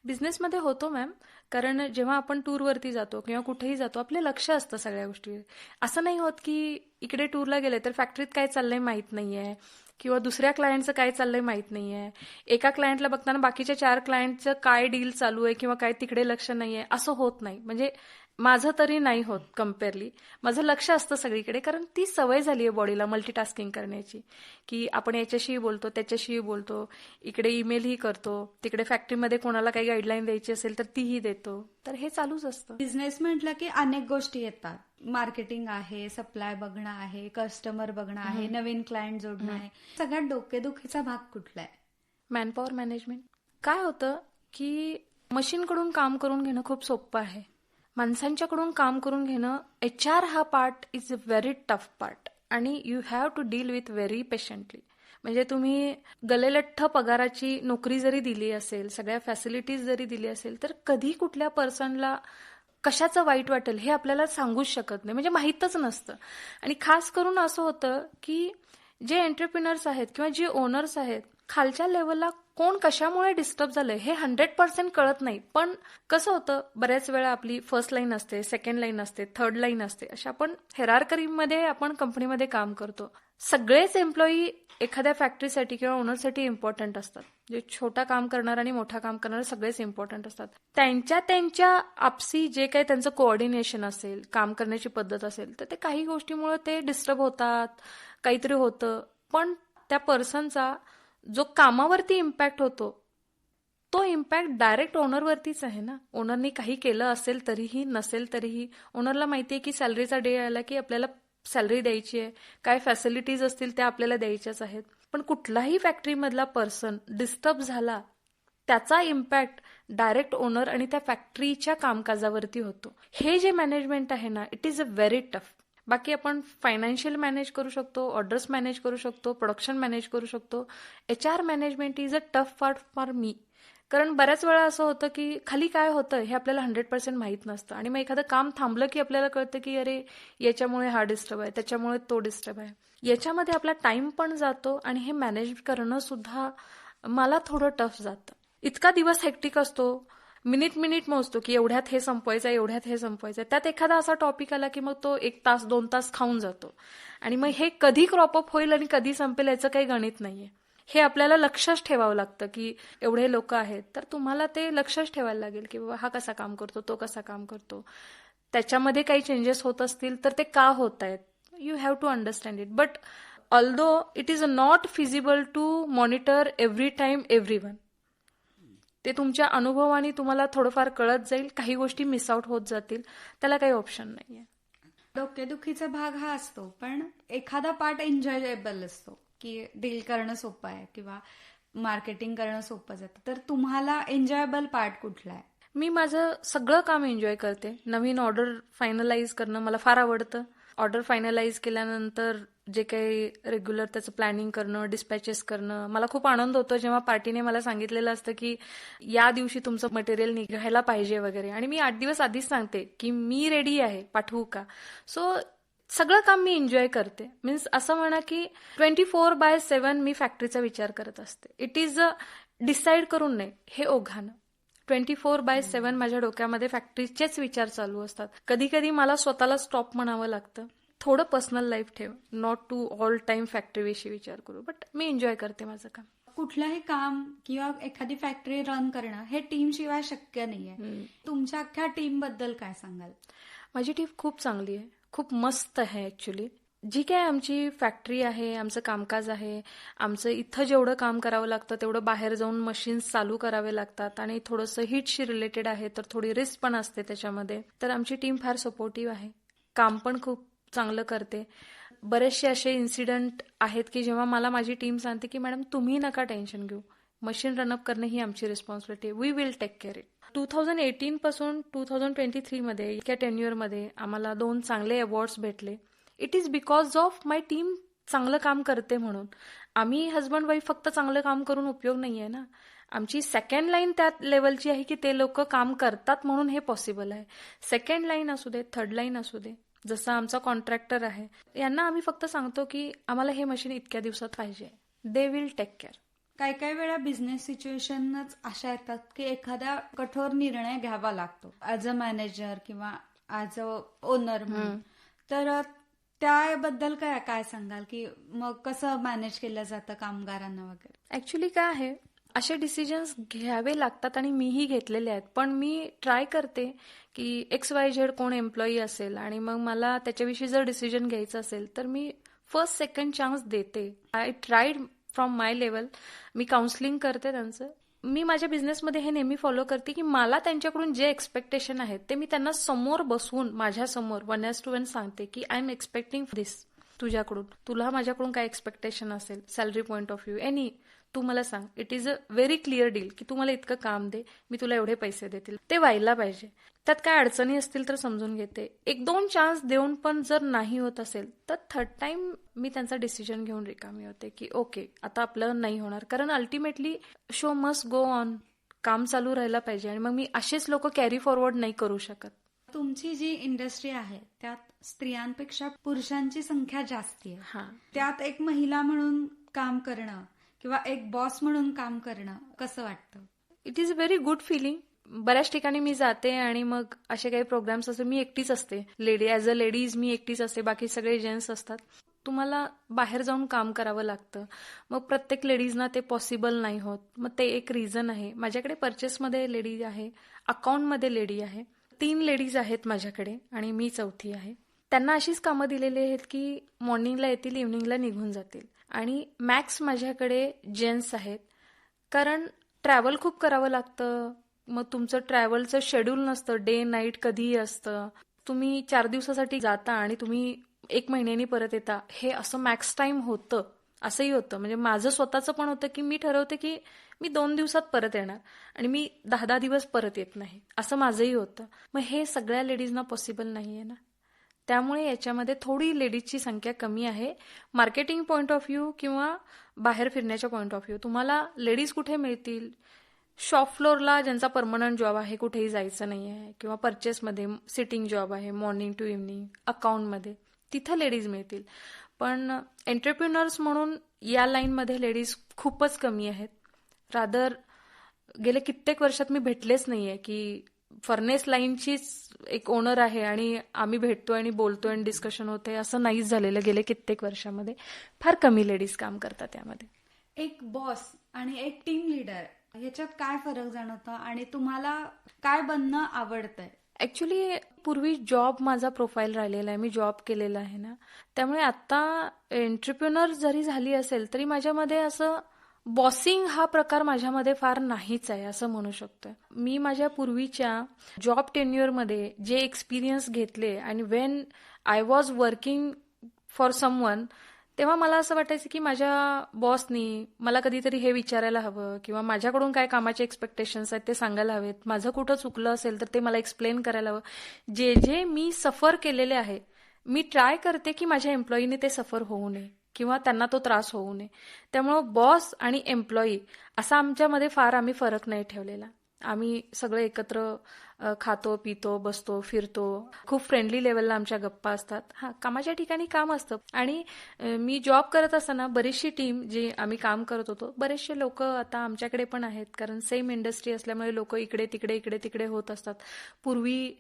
बिझनेसमध्ये होतो मॅम, कारण जेव्हा आपण टूरवरती जातो किंवा कुठेही जातो आपलं लक्ष असतं सगळ्या गोष्टीवर. असं नाही होत की इकडे टूरला गेले तर फॅक्टरीत काय चाललंय माहीत नाहीये किंवा दुसऱ्या क्लायंटचं काय चाललंय माहीत नाहीये. एका क्लायंटला बघताना बाकीच्या 4 क्लायंटचं काय डील चालू आहे किंवा काय तिकडे लक्ष नाहीये असं होत नाही. म्हणजे माझं तरी नाही होत कम्पेअरली. माझं लक्ष असतं सगळीकडे, कारण ती सवय झाली आहे बॉडीला मल्टीटास्किंग करण्याची, की आपण याच्याशीही बोलतो, त्याच्याशीही बोलतो, इकडे ईमेलही करतो, तिकडे फॅक्टरीमध्ये कोणाला काही गाईडलाईन द्यायची असेल तर तीही देतो. तर हे चालूच असतं. बिझनेस म्हटलं की अनेक गोष्टी येतात. मार्केटिंग आहे, सप्लाय बघणं आहे, कस्टमर बघणं आहे, नवीन क्लायंट जोडणं आहे. सगळ्यात डोकेदुखीचा भाग कुठला आहे? Manpower management. काय होतं की मशीनकडून काम करून घेणं खूप सोपं आहे. माणसांच्याकडून काम करून घेणं, HR हा part is a very tough part आणि you have to deal with very patiently. म्हणजे तुम्ही गलेलठ्ठ पगाराची नोकरी जरी दिली असेल, सगळ्या फॅसिलिटीज जरी दिली असेल, तर कधी कुठल्या पर्सनला कशाचं वाईट वाटेल हे आपल्याला सांगूच शकत नाही, म्हणजे माहीतच नसतं. आणि खास करून असं होतं की जे एंटरप्रिनर्स आहेत किंवा जे ओनर्स आहेत खालच्या लेवलला कोण कशामुळे डिस्टर्ब झालंय हे 100% कळत नाही. पण कसं होतं, बऱ्याच वेळा आपली फर्स्ट लाईन असते, सेकंड लाईन असते, थर्ड लाईन असते, अशा आपण हेरारकरीमध्ये आपण कंपनीमध्ये काम करतो. सगळेच एम्प्लॉई एखाद्या फॅक्टरीसाठी किंवा ओनरसाठी इम्पॉर्टंट असतात. जे छोटा काम करणार आणि मोठा काम करणार सगळेच इम्पॉर्टंट असतात. त्यांच्या आपसी जे काही त्यांचं कोऑर्डिनेशन असेल, काम करण्याची पद्धत असेल, तर ते काही गोष्टीमुळे ते डिस्टर्ब होतात, काहीतरी होतं. पण त्या पर्सनचा जो कामावरती इम्पॅक्ट होतो तो इम्पॅक्ट डायरेक्ट ओनरवरतीच आहे ना. ओनरनी काही केलं असेल तरीही, नसेल तरीही ओनरला माहिती आहे की सॅलरीचा डे आला की आपल्याला सॅलरी द्यायची आहे, काय फॅसिलिटीज असतील त्या आपल्याला द्यायच्याच आहेत. पण कुठलाही फॅक्टरीमधला पर्सन डिस्टर्ब झाला त्याचा इम्पॅक्ट डायरेक्ट ओनर आणि त्या फॅक्टरीच्या कामकाजावरती होतो. हे जे मॅनेजमेंट आहे ना, it is a very tough. बाकी आपण फायनान्शियल मॅनेज करू शकतो, ऑर्डर्स मॅनेज करू शकतो, प्रोडक्शन मॅनेज करू शकतो. HR management is a tough part for me. कारण बऱ्याच वेळा असं होतं की खाली काय होतं हे आपल्याला 100% माहीत नसतं आणि मग एखादं काम थांबलं की आपल्याला कळतं की अरे याच्यामुळे हा डिस्टर्ब आहे, त्याच्यामुळे तो डिस्टर्ब आहे. याच्यामध्ये आपला टाइम पण जातो आणि हे मॅनेज करणं सुद्धा मला थोडं टफ जातं. इतका दिवस हेक्टिक असतो, मिनिट मोजतो की एवढ्यात हे संपवायचं, एवढ्यात हे संपवायचं. त्यात एखादा असा टॉपिक आला की मग तो 1 तास 2 तास खाऊन जातो आणि मग हे कधी क्रॉपअप होईल आणि कधी संपेल याचं काही गणित नाहीये. हे आपल्याला लक्षच ठेवावं लागतं की एवढे लोक आहेत तर तुम्हाला ते लक्षच ठेवायला लागेल की बाबा हा कसा काम करतो, तो कसा काम करतो, त्याच्यामध्ये काही चेंजेस होत असतील तर ते का होत आहेत. You have to understand it. But although it is not feasible to monitor every time everyone. ते तुमच्या अनुभवाने तुम्हाला थोडंफार कळत जाईल, काही गोष्टी मिस आउट होत जातील, त्याला काही ऑप्शन नाहीये. डोकेदुखीचा भाग हा असतो, पण एखादा पार्ट एन्जॉयबल असतो की डील करणं सोपं आहे किंवा मार्केटिंग करणं सोपं जातं. तर तुम्हाला एन्जॉयबल पार्ट कुठला आहे? मी माझं सगळं काम एन्जॉय करते. नवीन ऑर्डर फायनलाइज करणं मला फार आवडतं. ऑर्डर फायनलाइज केल्यानंतर जे काही रेग्युलर त्याचं प्लॅनिंग करणं, डिस्पॅचेस करणं, मला खूप आनंद होतो जेव्हा पार्टीने मला सांगितलेलं असतं की या दिवशी तुमचं मटेरियल निघायला पाहिजे वगैरे, आणि मी 8 दिवस आधीच सांगते की मी रेडी आहे, पाठवू का. सो सगळं काम मी एन्जॉय करते. मीन्स असं म्हणा की 24/7 मी फॅक्टरीचा विचार करत असते. इट इज डिसाईड करून नाही, हे ओघानं 24/7 माझ्या डोक्यामध्ये फॅक्टरीचेच विचार चालू असतात. कधी कधी मला स्वतःला स्टॉप म्हणावं लागतं. थोडं पर्सनल लाईफ ठेव, नॉट टू ऑल टाइम फॅक्टरीविषयी विचार करू. बट मी एन्जॉय करते माझं काम. कुठलंही काम किंवा एखादी फॅक्टरी रन करणं हे टीम शिवाय शक्य नाहीये. तुमच्या अख्ख्या टीम बद्दल काय सांगाल? माझी टीम खूप चांगली आहे, खूप मस्त आहे. ऍक्च्युली जी काय आमची फॅक्टरी आहे, आमचं कामकाज आहे, आमचं इथं जेवढं काम करावं लागतं तेवढं बाहेर जाऊन मशीन्स चालू करावे लागतात, आणि थोडंसं हीटशी रिलेटेड आहे तर थोडी रिस्क पण असते त्याच्यामध्ये. तर आमची टीम फार सपोर्टिव्ह आहे, काम पण खूप चांगलं करते. बरेचसे असे इन्सिडेंट आहेत की जेव्हा मला माझी टीम सांगते की मॅडम तुम्ही नका टेन्शन घेऊ, मशीन रनअप करणे ही आमची रिस्पॉन्सिबिलिटी आहे, we will take care it. 2018 पासून 2023 मध्ये इतक्या टेन्युअरमध्ये आम्हाला 2 चांगले अवॉर्ड्स भेटले. It is because of my team चांगलं काम करते म्हणून. आम्ही हजबंड वाईफ फक्त चांगलं काम करून उपयोग नाहीये ना. आमची सेकंड लाईन त्या लेवलची आहे की ते लोक काम करतात म्हणून हे पॉसिबल आहे. सेकंड लाईन असू दे, थर्ड लाईन असू दे, जसं आमचा कॉन्ट्रॅक्टर आहे, यांना आम्ही फक्त सांगतो की आम्हाला हे मशीन इतक्या दिवसात पाहिजे, दे विल टेक केअर. काही काही वेळा बिझनेस सिच्युएशनच अशा येतात की एखादा कठोर निर्णय घ्यावा लागतो ऍज अ मॅनेजर किंवा ऍज अ ओनर म्हणून. तर त्याबद्दल काय सांगाल की मग कसं मॅनेज केलं जातं कामगारांना वगैरे? ऍक्च्युली काय आहे, असे डिसिजन्स घ्यावे लागतात आणि मीही घेतलेले आहेत. पण मी ट्राय करते की XYZ कोण एम्प्लॉई असेल आणि मग मला त्याच्याविषयी जर डिसिजन घ्यायचं असेल तर मी फर्स्ट सेकंड चान्स देते. I tried from my level. Me counselling करते त्यांचं. मी माझ्या बिझनेसमध्ये हे नेहमी फॉलो करते की मला त्यांच्याकडून जे एक्सपेक्टेशन आहेत ते मी त्यांना समोर बसवून माझ्यासमोर 1:1 सांगते की आय एम एक्सपेक्टिंग दिस तुझ्याकडून. तुला माझ्याकडून काय एक्सपेक्टेशन असेल, salary point of view, any, तू मला सांग. It is a very clear deal की तू मला इतकं काम दे, मी तुला एवढे पैसे देतील. ते व्हायला पाहिजे. त्यात काय अडचणी असतील तर समजून घेते. 1-2 चान्स देऊन पण जर नाही होत असेल तर थर्ड टाइम मी त्यांचा डिसिजन घेऊन रिकामी होते की ओके आता आपलं नाही होणार. कारण ultimately show must go on, काम चालू राहायला पाहिजे आणि मग मी असेच लोक कॅरी फॉरवर्ड नाही करू शकत. तुमची जी इंडस्ट्री आहे त्यात स्त्रियांपेक्षा पुरुषांची संख्या जास्ती आहे. त्यात एक महिला म्हणून काम करणं किंवा एक बॉस म्हणून काम करणं कसं वाटतं? It is a very good feeling. बऱ्याच ठिकाणी मी जाते आणि मग असे काही प्रोग्राम्स असते, मी एकटीच असते. ऍज अ लेडीज मी एकटीच असते, बाकी सगळे जेंट्स असतात. तुम्हाला बाहेर जाऊन काम करावं लागतं. मग प्रत्येक लेडीजना ते पॉसिबल नाही होत. मग ते एक रिझन आहे. माझ्याकडे परचेसमध्ये लेडी आहे, अकाउंटमध्ये लेडी आहे, 3 लेडीज आहेत माझ्याकडे आणि मी चौथी आहे. त्यांना अशीच कामं दिलेली आहेत की मॉर्निंगला येतील, इव्हनिंगला निघून जातील. आणि मॅक्स माझ्याकडे जेंट्स आहेत, कारण ट्रॅव्हल खूप करावं लागतं. मग तुमचं ट्रॅव्हलचं शेड्यूल नसतं, डे नाईट कधीही असतं. तुम्ही 4 दिवसासाठी जाता आणि तुम्ही 1 महिन्यानी परत येता, हे असं मॅक्स टाइम होतं. असंही होतं, म्हणजे माझं स्वतःचं पण होतं की मी ठरवते की मी 2 दिवसात परत येणार आणि मी 10 दिवस परत येत नाही, असं माझंही होतं. मग हे सगळ्या लेडीजना पॉसिबल नाहीये ना. त्यामुळे याच्यामध्ये थोडी लेडीजची संख्या कमी आहे. मार्केटिंग पॉईंट ऑफ व्ह्यू किंवा बाहेर फिरण्याच्या पॉईंट ऑफ व्ह्यू तुम्हाला लेडीज कुठे मिळतील? शॉप फ्लोअरला ज्यांचा परमनंट जॉब आहे, कुठेही जायचं नाही आहे, किंवा परचेसमध्ये सिटिंग जॉब आहे मॉर्निंग टू इव्हनिंग, अकाउंटमध्ये, तिथं लेडीज मिळतील. पण एंटरप्रिनर्स म्हणून या लाईनमध्ये लेडीज खूपच कमी आहेत. रादर गेले कित्येक वर्षात मी भेटलेच नाहीये की फर्नेस लाईनचीच एक ओनर आहे आणि आम्ही भेटतोय आणि बोलतोय आणि डिस्कशन होते, असं नाहीच झालेलं. गेले कित्येक वर्षामध्ये फार कमी लेडीज काम करतात त्यामध्ये. एक बॉस आणि एक टीम लीडर ह्याच्यात काय फरक जाणवतो आणि तुम्हाला काय बनणं आवडतंय? ऍक्च्युली पूर्वी जॉब माझा प्रोफाईल राहिलेला आहे, मी जॉब केलेला आहे ना, त्यामुळे आता एंटरप्रेन्योर जरी झाली असेल तरी माझ्यामध्ये असं बॉसिंग हा प्रकार माझ्यामध्ये फार नाहीच आहे असं म्हणू शकतोय. मी माझ्या पूर्वीच्या जॉब टेन्युअरमध्ये जे एक्सपिरियन्स घेतले आणि when I was working for someone, तेव्हा मला असं वाटायचं की माझ्या बॉसनी मला कधीतरी हे विचारायला हवं किंवा माझ्याकडून काय कामाचे एक्सपेक्टेशन्स आहेत ते सांगायला हवेत. माझं कुठं चुकलं असेल तर ते मला एक्सप्लेन करायला हवं. जे जे मी सफर केलेले आहे, मी ट्राय करते की माझ्या एम्प्लॉईने ते सफर होऊ नये किंवा त्यांना तो त्रास होऊ नये. त्यामुळं बॉस आणि एम्प्लॉई असा आमच्यामध्ये फार आम्ही फरक नाही ठेवलेला. आम्ही सगळे एकत्र खातो, पितो, बसतो, फिरतो. खूप फ्रेंडली लेवलला आमच्या गप्पा असतात. हां, कामाच्या ठिकाणी काम असतं. आणि मी जॉब करत असताना बरीचशी टीम जे आम्ही काम करत होतो, बरेचसे लोक आता आमच्याकडे पण आहेत. कारण सेम इंडस्ट्री असल्यामुळे लोक इकडे तिकडे होत असतात. पूर्वी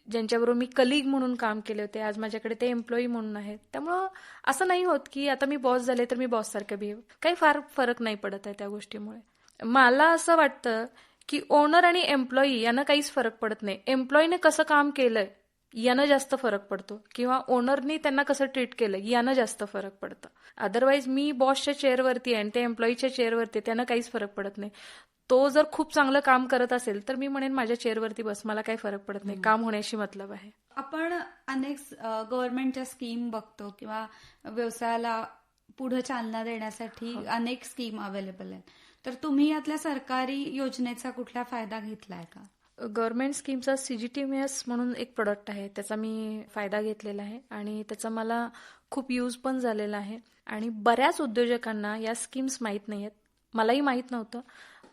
ज्यांच्याबरोबर मी कलिग म्हणून काम केले होते, आज माझ्याकडे ते एम्प्लॉई म्हणून आहेत. त्यामुळं असं नाही होत की आता मी बॉस झाले तर मी बॉससारखं बिहेव. काही फार फरक नाही पडत आहे त्या गोष्टीमुळे. मला असं वाटतं की ओनर आणि एम्प्लॉई यांना काहीच फरक पडत नाही. एम्प्लॉईने कसं काम केलंय यानं जास्त फरक पडतो किंवा ओनरनी त्यांना कसं ट्रीट केलं यानं जास्त फरक पडतं. अदरवाईज मी बॉसच्या चेअरवरती आहे आणि ते एम्प्लॉईच्या चेअरवरती, त्यानं काहीच फरक पडत नाही. तो जर खूप चांगलं काम करत असेल तर मी म्हणेन माझ्या चेअरवरती बस, मला काही फरक पडत नाही. काम होण्याशी मतलब आहे. आपण अनेक गव्हर्नमेंटच्या स्कीम बघतो किंवा व्यवसायाला पुढे चालना देण्यासाठी अनेक स्कीम अवेलेबल आहेत. तर तुम्ही यातल्या सरकारी योजनेचा कुठला फायदा घेतलाय का? गव्हर्नमेंट स्कीमचा CGTMS म्हणून एक प्रोडक्ट आहे, त्याचा मी फायदा घेतलेला आहे आणि त्याचा मला खूप यूज पण झालेला आहे. आणि बऱ्याच उद्योजकांना या स्कीम्स माहीत नाही आहेत. मलाही माहीत नव्हतं.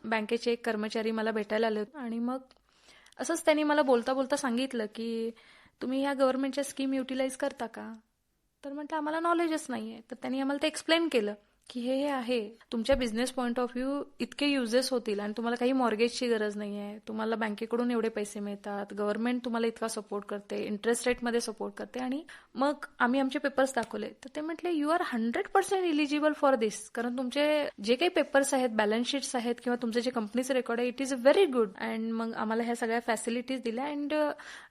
बँकेचे एक कर्मचारी मला भेटायला आले होते आणि मग असंच त्यांनी मला बोलता बोलता सांगितलं की तुम्ही ह्या गव्हर्नमेंटच्या स्कीम युटिलाइज करता का? तर म्हटलं आम्हाला नॉलेजच नाही आहे. तर त्यांनी आम्हाला ते एक्सप्लेन केलं की हे आहे, तुमच्या बिझनेस पॉईंट ऑफ व्ह्यू इतके युजेस होतील आणि तुम्हाला काही मॉर्गेजची गरज नाही आहे. तुम्हाला बँकेकडून एवढे पैसे मिळतात, गव्हर्नमेंट तुम्हाला इतका सपोर्ट करते, इंटरेस्ट रेटमध्ये सपोर्ट करते. आणि मग आम्ही आमचे पेपर्स दाखवले तर ते म्हटले यू आर 100% इलिजिबल फॉर दिस. कारण तुमचे जे काही पेपर्स आहेत, बॅलन्स शीट्स आहेत किंवा तुमचे जे कंपनीचे रेकॉर्ड आहे, it is very good. And मग आम्हाला ह्या सगळ्या फॅसिलिटीज दिल्या अँड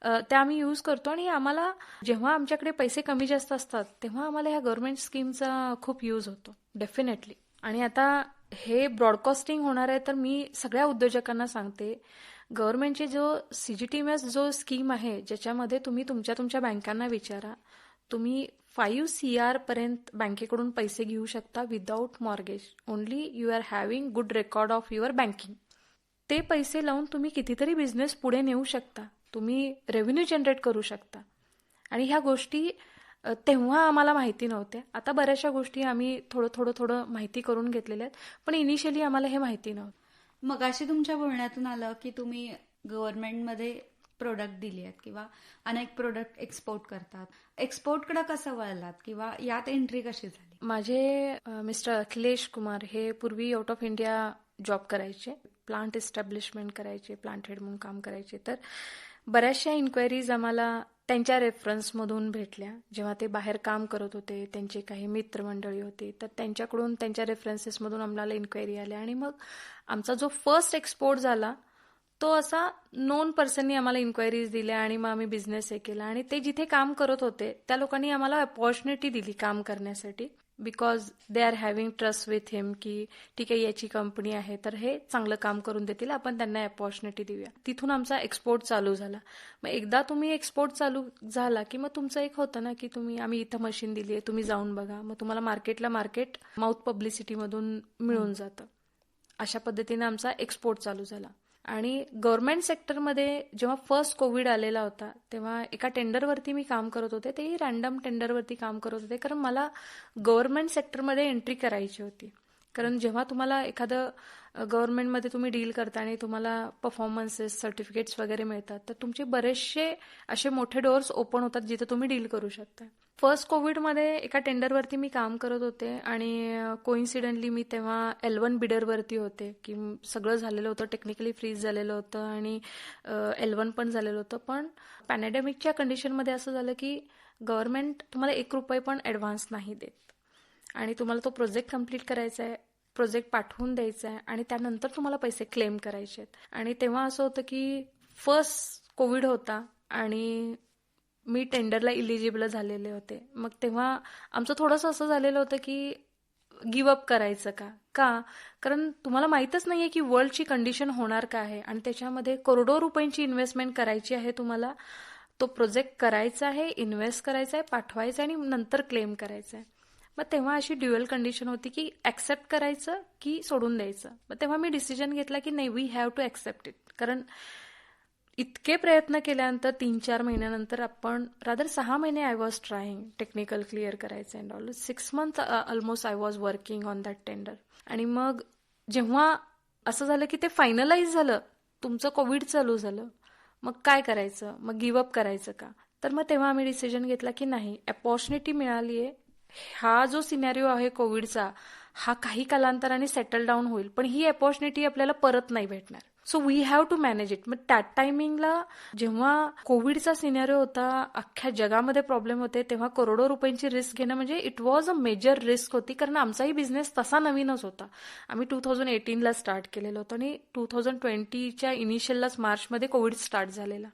त्या आम्ही यूज करतो. आणि आम्हाला जेव्हा आमच्याकडे पैसे कमी जास्त असतात तेव्हा आम्हाला ह्या गव्हर्नमेंट स्कीमचा खूप यूज होतो डेफिनेटली. आणि आता हे ब्रॉडकास्टिंग होणार आहे तर मी सगळ्या उद्योजकांना सांगते, गव्हर्नमेंटची जो CGTMS जो स्कीम आहे ज्याच्यामध्ये तुम्ही तुमच्या बँकांना विचारा, तुम्ही 5 CR पर्यंत बँकेकडून पैसे घेऊ शकता without mortgage. Only you are having good record of your banking. ते पैसे लावून तुम्ही कितीतरी बिझनेस पुढे नेऊ शकता, तुम्ही रेव्हेन्यू जनरेट करू शकता. आणि ह्या गोष्टी तेव्हा आम्हाला माहिती नव्हत्या. आता बऱ्याचशा गोष्टी आम्ही थोडं माहिती करून घेतलेल्या आहेत, पण इनिशियली आम्हाला हे माहिती नव्हतं. मगाशी तुमच्या बोलण्यातून आलं की तुम्ही गव्हर्नमेंटमध्ये प्रोडक्ट दिली आहेत किंवा अनेक प्रोडक्ट एक्सपोर्ट करतात. एक्सपोर्टकडे कसं वळलात किंवा यात एंट्री कशी झाली? माझे मिस्टर अखिलेश कुमार हे पूर्वी आउट ऑफ इंडिया जॉब करायचे, प्लांट इस्टॅब्लिशमेंट करायचे, प्लांट हेड म्हणून काम करायचे. तर बऱ्याचशा इन्क्वायरीज आम्हाला त्यांच्या रेफरन्समधून भेटल्या. जेव्हा ते बाहेर काम करत होते, त्यांचे काही मित्रमंडळी होते, तर त्यांच्याकडून त्यांच्या रेफरन्सेसमधून आम्हाला इन्क्वायरी आल्या. आणि मग आमचा जो फर्स्ट एक्सपोर्ट झाला तो असा नोन पर्सननी आम्हाला इन्क्वायरीज दिल्या आणि मग आम्ही बिझनेस हे केला. आणि ते जिथे काम करत होते त्या लोकांनी आम्हाला अपॉर्च्युनिटी दिली काम करण्यासाठी, because they are having trust with him की ठीक आहे याची कंपनी आहे तर हे चांगलं काम करून देतील, आपण त्यांना अपॉर्च्युनिटी देऊया. तिथून आमचा एक्सपोर्ट चालू झाला. मग एकदा तुम्ही एक्सपोर्ट चालू झाला की मग तुमचं एक होतं ना की आम्ही इथं मशीन दिली आहे, तुम्ही जाऊन बघा. मग तुम्हाला मार्केट माउथ पब्लिसिटीमधून मिळून जातं. अशा पद्धतीने आमचा एक्सपोर्ट चालू झाला. आणि गव्हर्नमेंट सेक्टरमध्ये जेव्हा फर्स्ट कोविड आलेला होता तेव्हा एका टेंडरवरती मी काम करत होते. तेही रॅन्डम टेंडरवरती काम करत होते, कारण मला गव्हर्नमेंट सेक्टरमध्ये एंट्री करायची होती. कारण जेव्हा तुम्हाला एखादं गव्हर्नमेंटमध्ये तुम्ही डील करता आणि तुम्हाला परफॉर्मन्सेस सर्टिफिकेट्स वगैरे मिळतात तर तुमचे बरेचसे असे मोठे डोअर्स ओपन होतात जिथे तुम्ही डील करू शकता. फर्स्ट कोविडमध्ये एका टेंडरवरती मी काम करत होते आणि कोइन्सिडेंटली मी तेव्हा L1 बिडरवरती होते की सगळं झालेलं होतं, टेक्निकली फ्रीज झालेलं होतं आणि L1 पण झालेलं होतं. पण पॅन्डेमिकच्या कंडिशनमध्ये असं झालं की गव्हर्नमेंट तुम्हाला ₹1 पण ॲडव्हान्स नाही देत आणि तुम्हाला तो प्रोजेक्ट कंप्लीट करायचा आहे, प्रोजेक्ट पाठवून द्यायचा आहे आणि त्यानंतर तुम्हाला पैसे क्लेम करायचे आहेत. आणि तेव्हा असं होतं की फर्स्ट कोविड होता आणि मी टेंडरला इलिजिबल झालेले होते. मग तेव्हा आमचं थोडंसं असं झालेलं होतं की गिव्हअप करायचं का? कारण तुम्हाला माहीतच नाहीये की वर्ल्डची कंडिशन होणार काय आहे आणि त्याच्यामध्ये करोडो रुपयांची इन्व्हेस्टमेंट करायची आहे. तुम्हाला तो प्रोजेक्ट करायचा आहे, इन्व्हेस्ट करायचा आहे, पाठवायचा आहे आणि नंतर क्लेम करायचा आहे. मग तेव्हा अशी ड्युअल कंडिशन होती की ऍक्सेप्ट करायचं की सोडून द्यायचं. मग तेव्हा मी डिसिजन घेतला की नाही, we have to accept it. कारण इतके प्रयत्न केल्यानंतर 3-4 महिन्यानंतर आपण रादर 6 महिने I was trying technical clear करायचं and all. 6 month almost I was working on that tender. आणि मग जेव्हा असं झालं की ते फायनलाइज झालं, तुमचं कोविड चालू झालं, मग काय करायचं, मग गिव्हअप करायचं का? तर मग तेव्हा आम्ही डिसिजन घेतला की नाही, अपॉर्च्युनिटी मिळाली आहे, हा जो सिनॅरिओ आहे कोविडचा, हा काही कालांतराने सेटल डाऊन होईल, पण ही अपॉर्च्युनिटी आपल्याला परत नाही भेटणार. So we have to manage it. मग त्या टायमिंगला जेव्हा कोविडचा सिनॅरिओ होता, अख्ख्या जगामध्ये प्रॉब्लेम होते, तेव्हा करोडो रुपयांची रिस्क घेणं म्हणजे it was a major risk होती. कारण आमचाही बिझनेस तसा नवीनच होता. आम्ही 2018ला स्टार्ट केलेलं होतं आणि 2020च्या इनिशियललाच मार्चमध्ये कोविड स्टार्ट झालेला.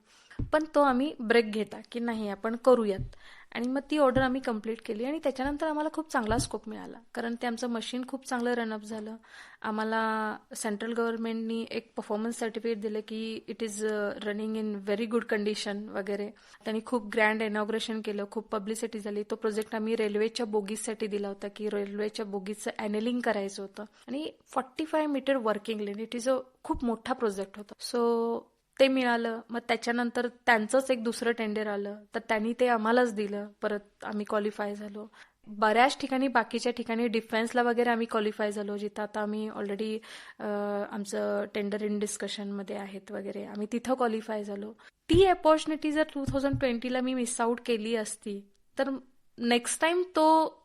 पण तो आम्ही ब्रेक घेता की नाही, आपण करूयात. आणि मग ती ऑर्डर आम्ही कंप्लीट केली आणि त्याच्यानंतर आम्हाला खूप चांगला स्कोप मिळाला. कारण ते आमचं मशीन खूप चांगलं रनअप झालं. आम्हाला सेंट्रल गव्हर्नमेंटनी एक परफॉर्मन्स सर्टिफिकेट दिलं की it is running in very good condition वगैरे. त्यांनी खूप ग्रँड इनॉग्रेशन केलं, खूप पब्लिसिटी झाली. तो प्रोजेक्ट आम्ही रेल्वेच्या बोगीजसाठी दिला होता की रेल्वेच्या बोगीजचं ॲनेलिंग करायचं होतं आणि 45 meter working lane. It is a खूप मोठा प्रोजेक्ट होता. सो ते मिळालं. मग त्याच्यानंतर त्यांचंच एक दुसरं टेंडर आलं, तर त्यांनी ते आम्हालाच दिलं. परत आम्ही क्वालिफाय झालो. बऱ्याच ठिकाणी, बाकीच्या ठिकाणी डिफेन्सला वगैरे आम्ही क्वालिफाय झालो, जिथं आता आम्ही ऑलरेडी आमचं टेंडर इन डिस्कशनमध्ये आहेत वगैरे, आम्ही तिथं क्वालिफाय झालो. ती अपॉर्च्युनिटी जर 2020ला मी मिस आउट केली असती तर नेक्स्ट टाइम तो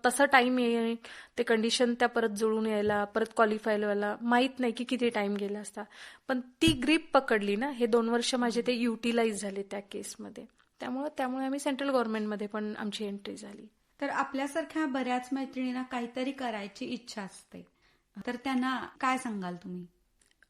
तसा टाइम येईल, ते कंडिशन त्या परत जुळून यायला, परत क्वालिफाय व्हायला माहीत नाही की किती टाइम गेला असता. पण ती ग्रीप पकडली ना, हे 2 वर्ष माझे ते युटिलाइज झाले त्या केसमध्ये. त्यामुळे आम्ही सेंट्रल गव्हर्नमेंटमध्ये पण आमची एंट्री झाली. तर आपल्यासारख्या बऱ्याच मैत्रिणींना काहीतरी करायची इच्छा असते, तर त्यांना काय सांगाल तुम्ही?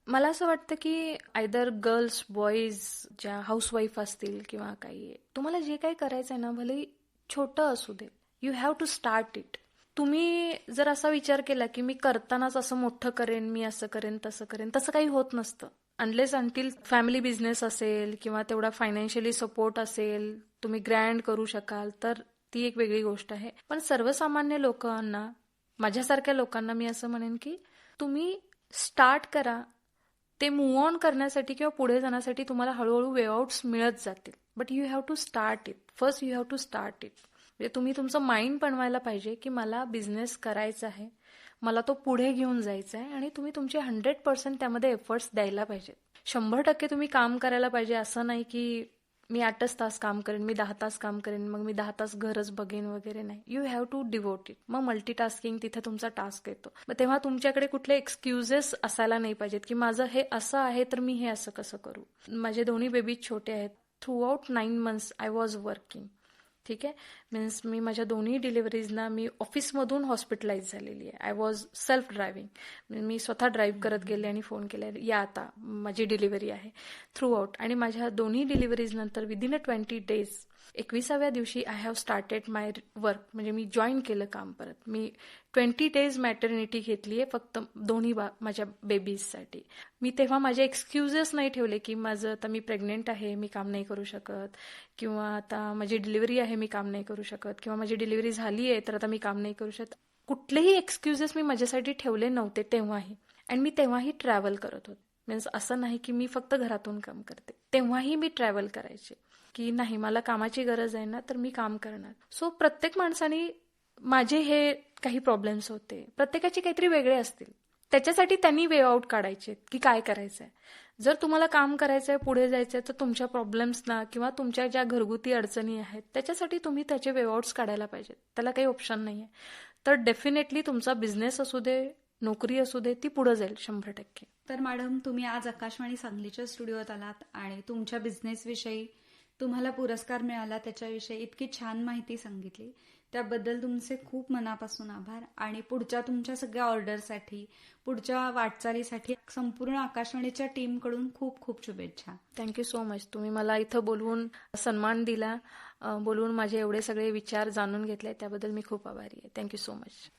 मला असं वाटतं की आयदर गर्ल्स, बॉईज, ज्या हाऊसवाईफ असतील किंवा काही, तुम्हाला जे काही करायचं आहे ना, भले छोटं असू दे, you have to start it. तुम्ही जर असा विचार केला की मी करतानाच असं मोठं करेन, मी असं करेन, तसं करेन, तसं काही होत नसतं. अनलेस अंटील फॅमिली बिझनेस असेल किंवा तेवढा फायनान्शियली सपोर्ट असेल, तुम्ही ग्रँड करू शकाल, तर ती एक वेगळी गोष्ट आहे. पण सर्वसामान्य लोकांना, माझ्यासारख्या लोकांना मी असं म्हणेन की तुम्ही स्टार्ट करा. ते मूव्ह ऑन करण्यासाठी किंवा पुढे जाण्यासाठी तुम्हाला हळूहळू वेआउट्स मिळत जातील. But you have to start it. First you have to start it. म्हणजे तुम्ही तुमचं माइंड बनवायला पाहिजे की मला बिझनेस करायचा आहे, मला तो पुढे घेऊन जायचा आहे, आणि तुम्ही तुमचे 100% त्यामध्ये एफर्ट्स द्यायला पाहिजेत. 100% तुम्ही काम करायला पाहिजे. असं नाही की मी 8च तास काम करेन, मी 10 तास काम करेन, मग मी 10 तास घरच बघेन वगैरे, नाही. You have to devote it. मग मल्टीटास्किंग तिथे तुमचा टास्क येतो. मग तेव्हा तुमच्याकडे कुठले एक्सक्युजेस असायला नाही पाहिजेत की माझं हे असं आहे तर मी हे असं कसं करू. माझे दोन्ही बेबीज छोटे आहेत. Through out 9 months I was working. ठीक आहे, मीन्स मी माझ्या दोन्ही डिलिव्हरीजना मी ऑफिसमधून हॉस्पिटलाइज झालेली आहे. I was self driving. मी स्वतः ड्राईव्ह करत गेले आणि फोन केला, या आता माझी डिलिव्हरी आहे, थ्रू आउट. आणि माझ्या दोन्ही डिलिव्हरीज नंतर विदिन अ 20 days 21व्या दिवशी I have started my work. म्हणजे मी जॉईन केलं काम परत. मी 20 days मॅटर्निटी घेतली आहे फक्त दोन्ही माझ्या बेबीजसाठी. मी तेव्हा माझे एक्सक्युजेस नाही ठेवले की माझं आता मी प्रेग्नेंट आहे, मी काम नाही करू शकत, किंवा आता माझी डिलिव्हरी आहे, मी काम नाही करू शकत, किंवा माझी डिलिव्हरी झाली आहे तर आता मी काम नाही करू शकत. कुठलेही एक्सक्युजेस मी माझ्यासाठी ठेवले नव्हते तेव्हाही. आणि मी तेव्हाही ट्रॅव्हल करत होते. मीन्स असं नाही की मी फक्त घरातून काम करते, तेव्हाही मी ट्रॅव्हल करायचे की नाही, मला कामाची गरज आहे ना, तर मी काम करणार. सो प्रत्येक माणसाने, माझे हे काही प्रॉब्लेम्स होते, प्रत्येकाचे काहीतरी वेगळे असतील, त्याच्यासाठी त्यांनी वे आउट काढायचे की काय करायचं आहे. जर तुम्हाला काम करायचं आहे, पुढे जायचं आहे, तर तुमच्या प्रॉब्लेम्सना किंवा तुमच्या ज्या घरगुती अडचणी आहेत त्याच्यासाठी तुम्ही त्याचे वे आउट्स काढायला पाहिजेत. त्याला काही ऑप्शन नाही आहे. तर डेफिनेटली तुमचा बिझनेस असू दे, नोकरी असू दे, ती पुढे जाईल 100%. तर मॅडम, तुम्ही आज आकाशवाणी सांगलीच्या स्टुडिओत आलात आणि तुमच्या बिझनेसविषयी, तुम्हाला पुरस्कार मिळाला त्याच्याविषयी इतकी छान माहिती सांगितली. त्याबद्दल तुमचे खूप मनापासून आभार. आणि पुढच्या तुमच्या सगळ्या ऑर्डरसाठी, पुढच्या वाटचालीसाठी संपूर्ण आकाशवाणीच्या टीमकडून खूप खूप शुभेच्छा. Thank you so much. तुम्ही मला इथं बोलवून सन्मान दिला, बोलवून माझे एवढे सगळे विचार जाणून घेतले, त्याबद्दल मी खूप आभारी आहे. Thank you so much.